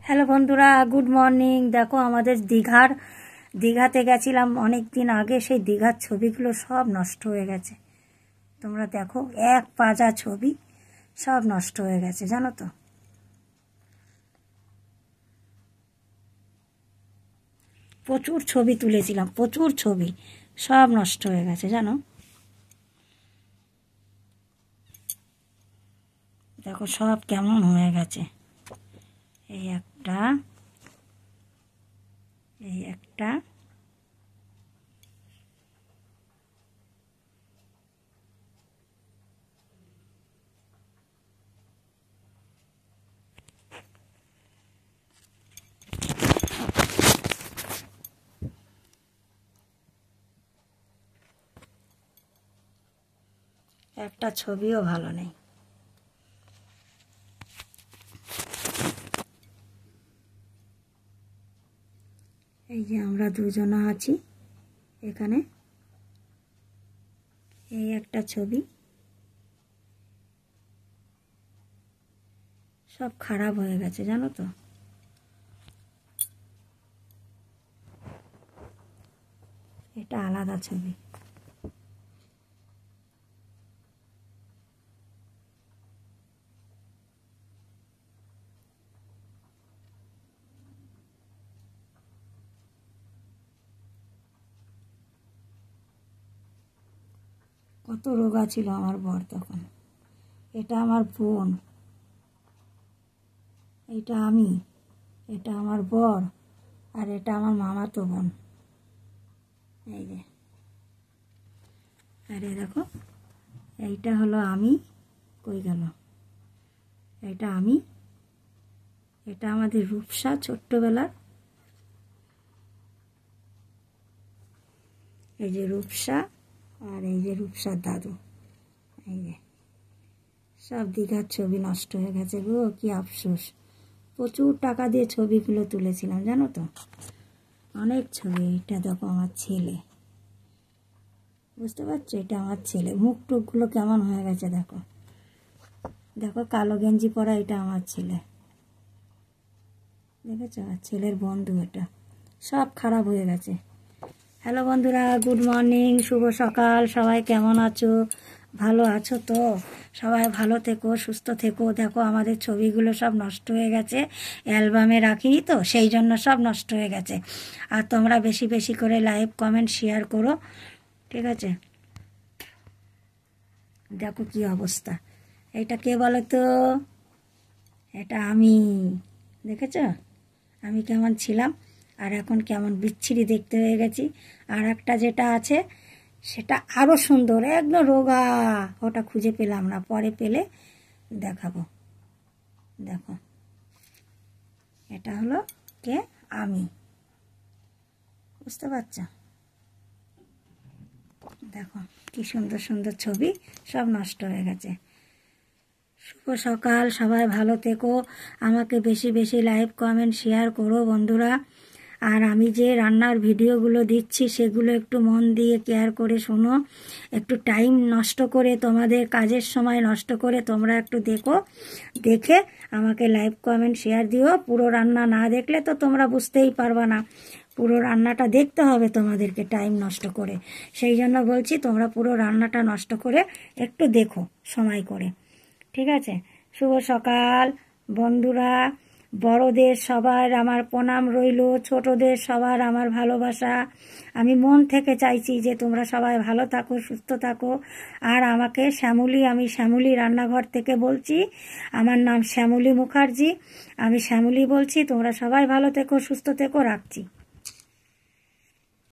Hello বন্ধুরা, good morning. দেখো আমাদের দীঘাতে গেছিলাম অনেক দিন আগে, সেই দীঘার ছবিগুলো সব নষ্ট হয়ে গেছে। তোমরা দেখো, এক পাজা ছবি সব নষ্ট হয়ে গেছে, জানো তো। প্রচুর ছবি তুলেছিলাম, প্রচুর ছবি সব নষ্ট হয়ে গেছে, জানো। দেখো সব কেমন হয়ে গেছে। এই একটা, এই একটা, একটা ছবিও ভালো নেই। এই যে আমরা দুজনা আছি এখানে, এই একটা ছবি সব খারাপ হয়ে গেছে, জানো তো। এটা আলাদা ছবি। কত রোগা ছিল আমার বর তখন। এটা আমার বোন, এটা আমি, এটা আমার বর, আর এটা আমার মামাতো বোন। এই যে, আরে দেখো, এইটা হলো আমি। কই গেল? এটা আমি, এটা আমাদের রূপসা ছোট্টবেলার। এই যে রূপসা, আর এই যে রূপসার দাদু। এই যে সব দীঘার ছবি নষ্ট হয়ে গেছে গো, কি আফসোস। প্রচুর টাকা দিয়ে ছবিগুলো তুলেছিলাম, জানো তো, অনেক ছবি। এটা দেখো আমার ছেলে, বুঝতে পারছো, এটা আমার ছেলে। মুখ টুকগুলো কেমন হয়ে গেছে দেখো। দেখো কালো গেঞ্জি পরা, এটা আমার ছেলে, দেখেছো। আর ছেলের বন্ধু এটা। সব খারাপ হয়ে গেছে। হ্যালো বন্ধুরা, গুড মর্নিং, শুভ সকাল। সবাই কেমন আছো? ভালো আছো তো? সবাই ভালো থেকো, সুস্থ থেকো। দেখো আমাদের ছবিগুলো সব নষ্ট হয়ে গেছে, অ্যালবামে রাখিনি তো, সেই জন্য সব নষ্ট হয়ে গেছে। আর তোমরা বেশি বেশি করে লাইক, কমেন্ট, শেয়ার করো, ঠিক আছে। দেখো কি অবস্থা। এটা কে বলো তো? এটা আমি, দেখেছ আমি কেমন ছিলাম, আর এখন কেমন বিচ্ছিরি দেখতে হয়ে গেছি। আর একটা যেটা আছে সেটা আরও সুন্দর, একদম রোগা। ওটা খুঁজে পেলাম না, পরে পেলে দেখাবো। দেখো, এটা হলো কে? আমি, বুঝতে পারছো। দেখো কি সুন্দর সুন্দর ছবি সব নষ্ট হয়ে গেছে। শুভ সকাল, সবাই ভালো থেকো। আমাকে বেশি বেশি লাইক, কমেন্ট, শেয়ার করো বন্ধুরা। আর আমি যে রান্নার ভিডিওগুলো দিচ্ছি সেগুলো একটু মন দিয়ে কেয়ার করে শোনো। একটু টাইম নষ্ট করে, তোমাদের কাজের সময় নষ্ট করে তোমরা একটু দেখো, দেখে আমাকে লাইক, কমেন্ট, শেয়ার দিও। পুরো রান্না না দেখলে তো তোমরা বুঝতেই পারবা না। পুরো রান্নাটা দেখতে হবে তোমাদেরকে টাইম নষ্ট করে। সেই জন্য বলছি, তোমরা পুরো রান্নাটা নষ্ট করে একটু দেখো সময় করে, ঠিক আছে। শুভ সকাল বন্ধুরা। বড়দের সবার আমার প্রণাম রইল, ছোটদের সবার আমার ভালোবাসা। আমি মন থেকে চাইছি যে তোমরা সবাই ভালো থাকো, সুস্থ থাকো। আর আমাকে শ্যামলী, আমি শ্যামলী রান্নাঘর থেকে বলছি। আমার নাম শ্যামলী মুখার্জি, আমি শ্যামলী বলছি। তোমরা সবাই ভালো থেকো, সুস্থ থেকো, রাখছি।